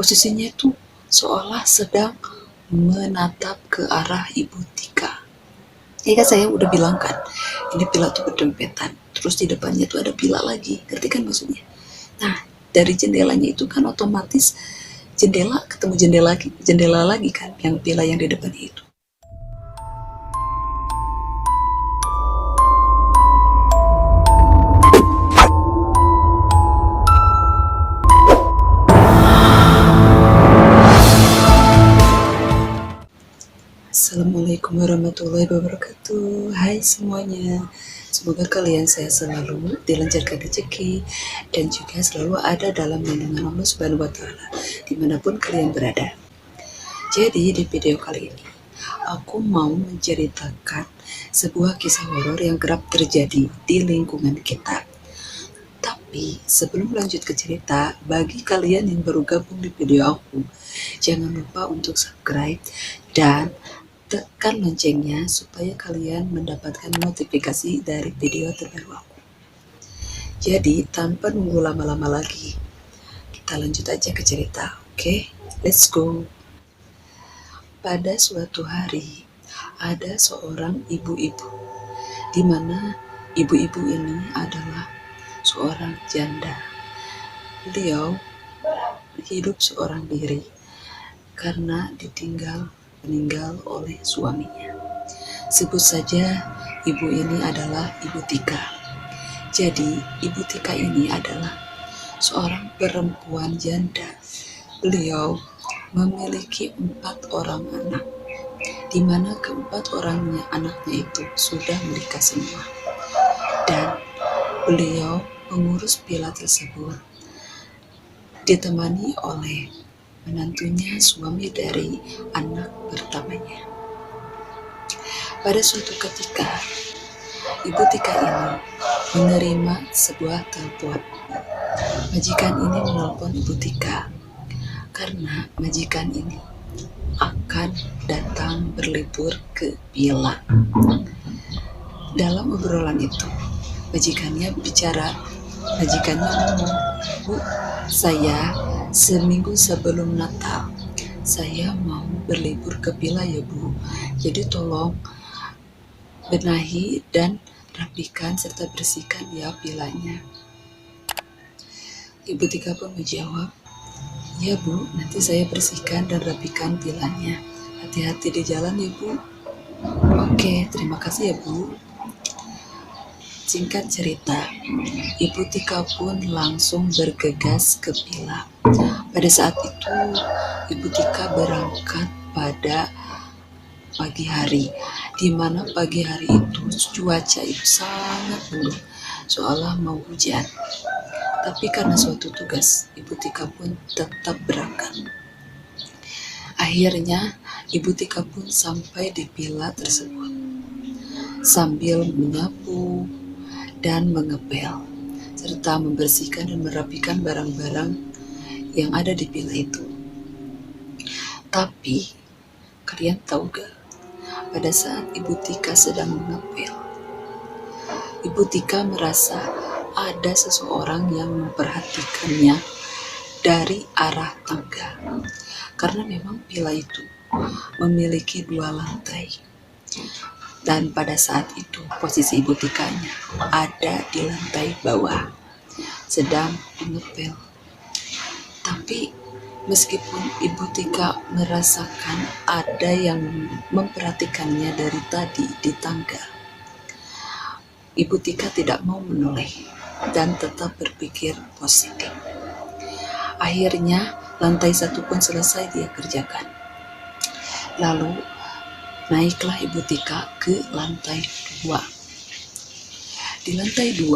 Posisinya itu seolah sedang menatap ke arah Ibu Tika. Ya kan saya udah bilang kan, ini pila tuh berdempetan. Terus di depannya tuh ada pila lagi, ngerti kan maksudnya? Nah, dari jendelanya itu kan otomatis jendela ketemu jendela lagi kan, yang pila yang di depannya itu. Assalamualaikum warahmatullahi wabarakatuh. Hai semuanya, semoga kalian sehat selalu, dilancarkan rezeki, dan juga selalu ada dalam lindungan Allah Subhanahu wa Ta'ala dimanapun kalian berada. Jadi di video kali ini aku mau menceritakan sebuah kisah horor yang kerap terjadi di lingkungan kita. Tapi sebelum lanjut ke cerita, bagi kalian yang baru gabung di video aku, jangan lupa untuk subscribe dan tekan loncengnya supaya kalian mendapatkan notifikasi dari video terbaru aku. Jadi tanpa nunggu lama-lama lagi, kita lanjut aja ke cerita. Oke, let's go. Pada suatu hari, ada seorang ibu-ibu, di mana ibu-ibu ini adalah seorang janda. Beliau hidup seorang diri karena meninggal oleh suaminya. Sebut saja ibu ini adalah Ibu Tika. Jadi Ibu Tika ini adalah seorang perempuan janda. Beliau memiliki 4 orang anak, di mana keempat orangnya anaknya itu sudah menikah semua. Dan beliau mengurus pila tersebut ditemani oleh menantunya, suami dari anak pertamanya. Pada suatu ketika, Ibu Tika ini menerima sebuah telepon. Majikan ini menelpon Ibu Tika karena majikan ini akan datang berlibur ke villa. Dalam obrolan itu, majikannya ngomong, "Bu, saya seminggu sebelum Natal, saya mau berlibur ke villa ya Bu. Jadi tolong benahi dan rapikan serta bersihkan ya villanya." Ibu Tika pun menjawab, "Ya Bu, nanti saya bersihkan dan rapikan villanya. Hati-hati di jalan ya Bu." "Oke, terima kasih ya Bu." Singkat cerita, Ibu Tika pun langsung bergegas ke villa. Pada saat itu, Ibu Tika berangkat pada pagi hari, di mana pagi hari itu cuaca itu sangat mendung, seolah mau hujan. Tapi karena suatu tugas, Ibu Tika pun tetap berangkat. Akhirnya, Ibu Tika pun sampai di villa tersebut. Sambil menyapu dan mengepel, serta membersihkan dan merapikan barang-barang yang ada di villa itu. Tapi, kalian tahu gak? Pada saat Ibu Tika sedang mengepel, Ibu Tika merasa ada seseorang yang memperhatikannya dari arah tangga. Karena memang villa itu memiliki 2 lantai. Dan pada saat itu posisi Ibu Tikanya ada di lantai bawah, sedang mengepel. Tapi meskipun Ibu Tika merasakan ada yang memperhatikannya dari tadi di tangga, Ibu Tika tidak mau menoleh dan tetap berpikir positif. Akhirnya lantai 1 pun selesai dia kerjakan. Lalu naiklah Ibu Tika ke lantai 2. Di lantai 2,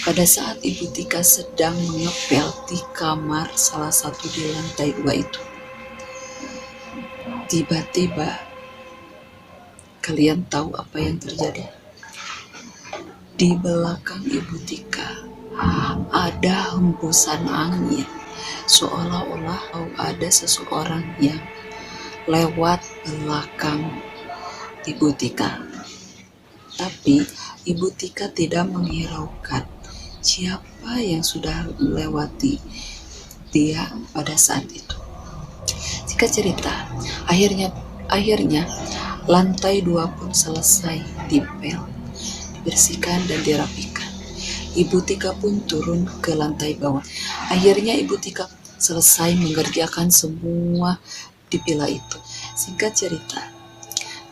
pada saat Ibu Tika sedang mengepel di kamar salah satu di lantai 2 itu, tiba-tiba kalian tahu apa yang terjadi? Di belakang Ibu Tika ada hembusan angin, seolah-olah ada seseorang yang lewat belakang Ibu Tika. Tapi Ibu Tika tidak menghiraukan siapa yang sudah melewati dia pada saat itu. Singkat cerita, akhirnya lantai 2 pun selesai dipel, dibersihkan dan dirapikan. Ibu Tika pun turun ke lantai bawah. Akhirnya Ibu Tika selesai mengerjakan semua di villa itu. Singkat cerita,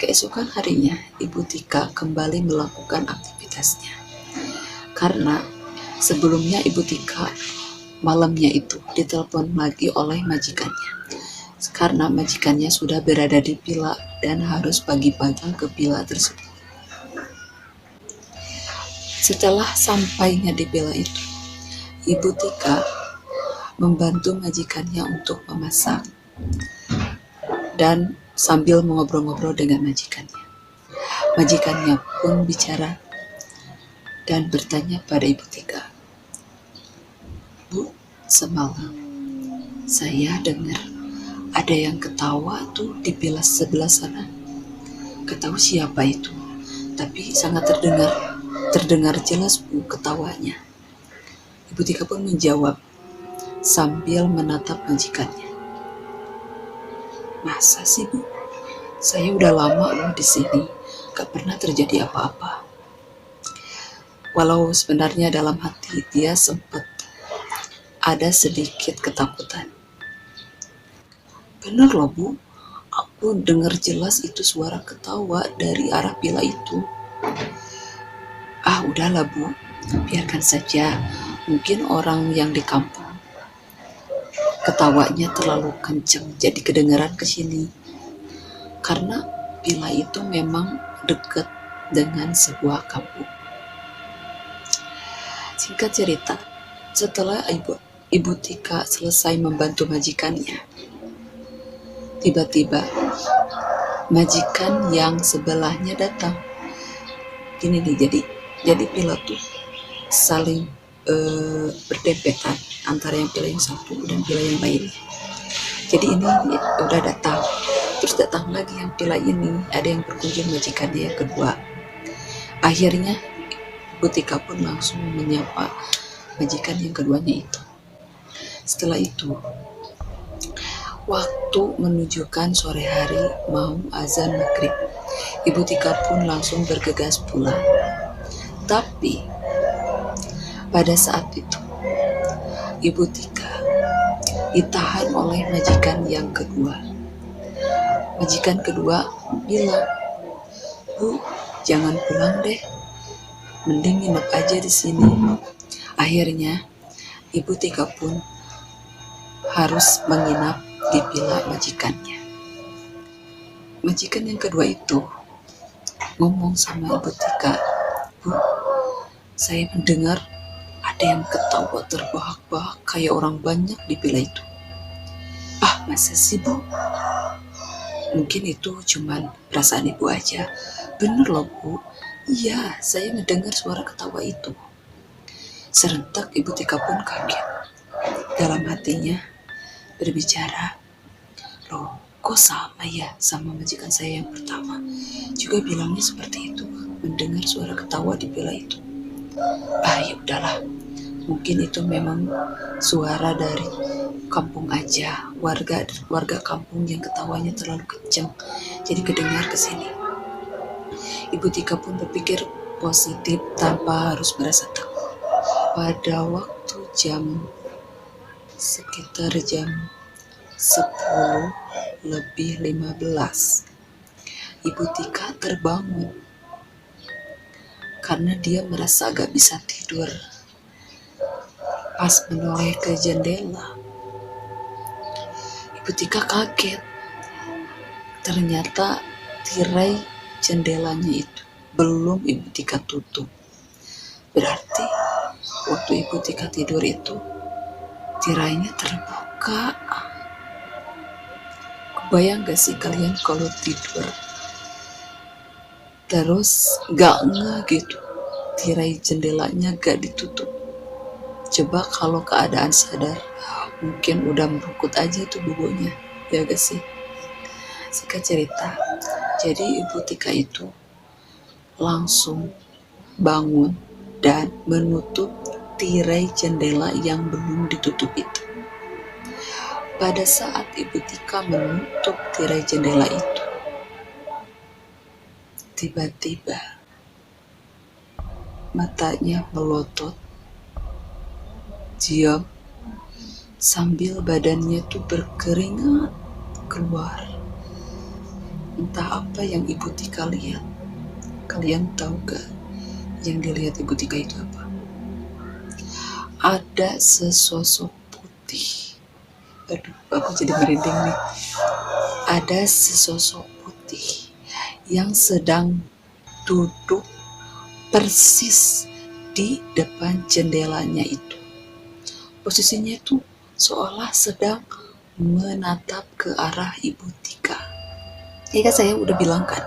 keesokan harinya Ibu Tika kembali melakukan aktivitasnya. Karena sebelumnya Ibu Tika malamnya itu ditelepon lagi oleh majikannya. Karena majikannya sudah berada di villa dan harus pagi-pagi ke villa tersebut. Setelah sampainya di villa itu, Ibu Tika membantu majikannya untuk memasak dan sambil mengobrol-ngobrol dengan majikannya. Majikannya pun bicara dan bertanya pada Ibu Tika, "Bu, semalam saya dengar ada yang ketawa tuh di villa sebelah sana. Gak tahu siapa itu, tapi sangat terdengar jelas Bu ketawanya." Ibu Tika pun menjawab sambil menatap majikannya, "Masa sih Bu? Saya udah lama loh di sini, gak pernah terjadi apa-apa." Walau sebenarnya dalam hati dia sempat ada sedikit ketakutan. "Bener loh Bu, aku dengar jelas itu suara ketawa dari arah villa itu." "Ah udahlah Bu, biarkan saja. Mungkin orang yang di kampung ketawanya terlalu kenceng jadi kedengaran ke sini. Karena villa itu memang dekat dengan sebuah kampung." Singkat cerita, setelah Ibu Tika selesai membantu majikannya, tiba-tiba majikan yang sebelahnya datang. Gini nih, jadi villa tuh saling berdempetan antara yang villa yang satu dan villa yang lainnya. Jadi ini udah datang, terus datang lagi yang villa ini, ada yang berkunjung majikannya yang kedua. Akhirnya Ibu Tika pun langsung menyapa majikan yang keduanya itu. Setelah itu, waktu menunjukkan sore hari mau azan maghrib. Ibu Tika pun langsung bergegas pulang. Tapi pada saat itu, Ibu Tika ditahan oleh majikan yang kedua. Majikan kedua bilang, "Bu, jangan pulang deh. Mending nginep aja di sini." Akhirnya, Ibu Tika pun harus menginap di villa majikannya. Majikan yang kedua itu ngomong sama Ibu Tika, "Bu, saya mendengar ada yang ketawa terbahak-bahak kayak orang banyak di villa itu." "Ah, masa sih Bu? Mungkin itu cuman perasaan Ibu aja." "Bener loh Bu, iya saya mendengar suara ketawa itu." Serentak Ibu Tika pun kaget. Dalam hatinya berbicara, "Loh, kok sama ya sama majikan saya yang pertama? Juga bilangnya seperti itu, mendengar suara ketawa di villa itu." "Ah ya udahlah, mungkin itu memang suara dari kampung aja, warga kampung yang ketawanya terlalu kencang, jadi kedengar ke sini." Ibu Tika pun berpikir positif tanpa harus merasa takut. Pada waktu sekitar jam 10:15, Ibu Tika terbangun karena dia merasa agak bisa tidur. Pas menoleh ke jendela, Ibu Tika kaget. Ternyata tirai jendelanya itu belum Ibu Tika tutup. Berarti waktu Ibu Tika tidur itu tirainya terbuka. Kebayang gak sih kalian kalau tidur terus gak gitu, tirai jendelanya gak ditutup? Coba kalau keadaan sadar, mungkin udah merukut aja tuh bubunya, ya gak sih? Singkat cerita, jadi Ibu Tika itu langsung bangun dan menutup tirai jendela yang belum ditutup itu. Pada saat Ibu Tika menutup tirai jendela itu, tiba-tiba matanya melotot, diam, sambil badannya tuh berkeringat keluar. Entah apa yang Ibu Tika lihat. Kalian tahu gak yang dilihat Ibu Tika itu apa? Ada sesosok putih. Aduh, aku jadi merinding nih. Ada sesosok putih yang sedang duduk persis di depan jendelanya itu. Posisinya itu seolah sedang menatap ke arah Ibu Tika. Ya kan saya udah bilang kan,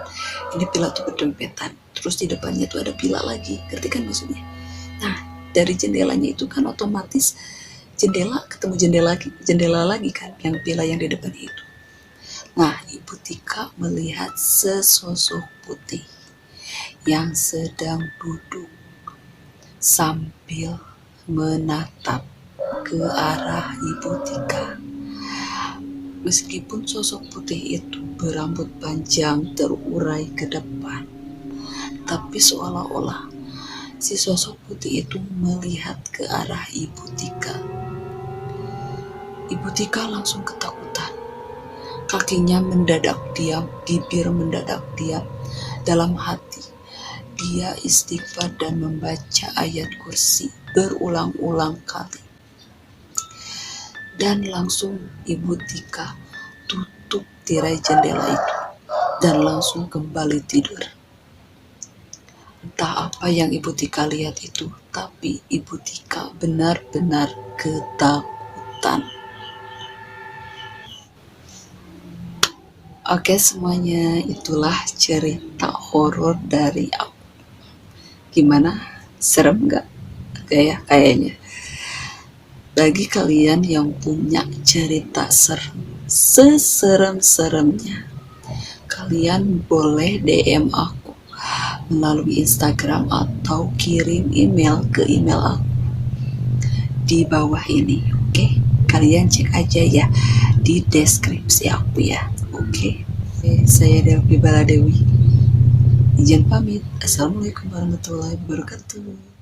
ini pila tuh berdempetan. Terus di depannya tuh ada pila lagi, ngerti kan maksudnya? Nah, dari jendelanya itu kan otomatis jendela ketemu jendela lagi kan, yang pila yang di depan itu. Nah, Ibu Tika melihat sesosok putih yang sedang duduk sambil menatap ke arah Ibu Tika. Meskipun sosok putih itu berambut panjang terurai ke depan, tapi seolah-olah si sosok putih itu melihat ke arah Ibu Tika. Ibu Tika langsung ketakutan. Kakinya mendadak diam, bibir mendadak diam. Dalam hati, dia istighfar dan membaca ayat kursi berulang-ulang kali. Dan langsung Ibu Tika tutup tirai jendela itu dan langsung kembali tidur. Entah apa yang Ibu Tika lihat itu, tapi Ibu Tika benar-benar ketakutan. Oke semuanya, itulah cerita horor dari aku. Gimana? Serem gak? Oke ya, kayaknya. Bagi kalian yang punya cerita serem, seserem-seremnya, kalian boleh DM aku melalui Instagram atau kirim email ke email aku di bawah ini. Oke, kalian cek aja ya di deskripsi aku ya. Oke, saya Delvi Baladewi. Izin pamit. Assalamualaikum warahmatullahi wabarakatuh.